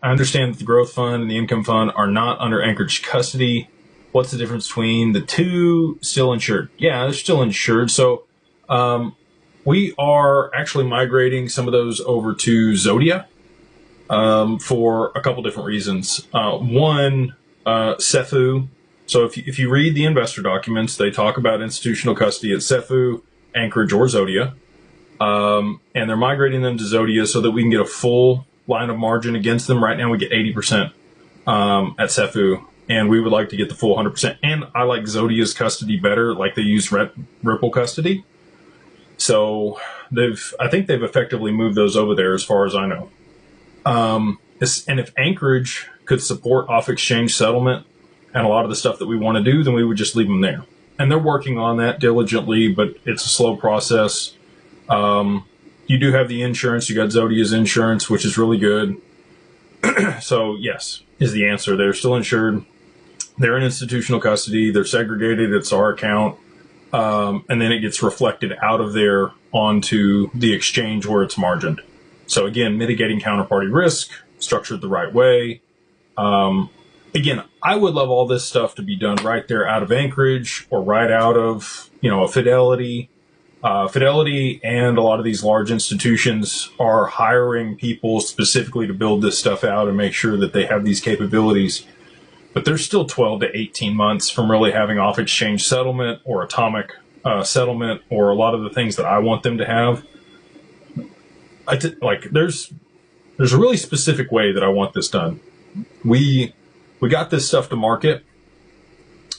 I understand that the growth fund and the income fund are not under Anchorage custody. What's the difference between the two? Still insured? Yeah, they're still insured. So we are actually migrating some of those over to Zodia for a couple different reasons. One, SEFU. So if you read the investor documents, they talk about institutional custody at SEFU, Anchorage, or Zodia. And they're migrating them to Zodia so that we can get a full line of margin against them. Right now we get 80% at SEFU, and we would like to get the full 100%. And I like Zodia's custody better, like they use Ripple custody. So I think they've effectively moved those over there as far as I know. And if Anchorage could support off-exchange settlement and a lot of the stuff that we want to do, then we would just leave them there. And they're working on that diligently, but it's a slow process. You do have the insurance. You got Zodia's insurance, which is really good. So yes, is the answer. They're still insured. They're in institutional custody. They're segregated. It's our account. And then it gets reflected out of there onto the exchange where it's margined. So again, mitigating counterparty risk, structured the right way. Again, I would love all this stuff to be done right there out of Anchorage or right out of, a Fidelity. Fidelity and a lot of these large institutions are hiring people specifically to build this stuff out and make sure that they have these capabilities. But there's still 12 to 18 months from really having off-exchange settlement or atomic settlement or a lot of the things that I want them to have. There's a really specific way that I want this done. We got this stuff to market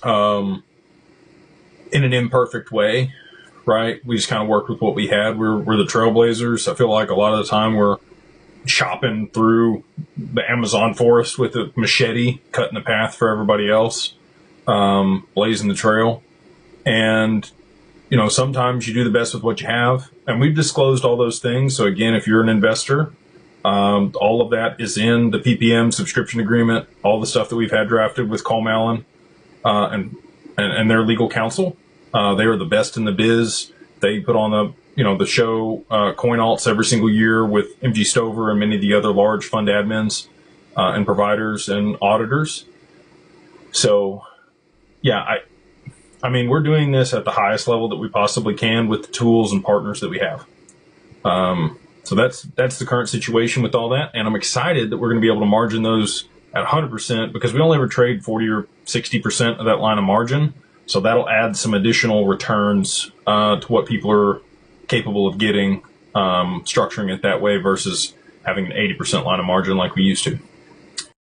in an imperfect way. Right? We just kind of worked with what we had. We're the trailblazers. I feel like a lot of the time we're chopping through the Amazon forest with a machete, cutting the path for everybody else, blazing the trail. And, sometimes you do the best with what you have. And we've disclosed all those things. So again, if you're an investor, all of that is in the PPM subscription agreement, all the stuff that we've had drafted with Colm Allen and their legal counsel. They are the best in the biz. They put on the show Coin Alts every single year with MG Stover and many of the other large fund admins and providers and auditors. So, yeah, I mean, we're doing this at the highest level that we possibly can with the tools and partners that we have. So that's the current situation with all that, and I'm excited that we're going to be able to margin those at 100% because we only ever trade 40 or 60% of that line of margin. So that'll add some additional returns to what people are capable of getting, structuring it that way versus having an 80% line of margin like we used to.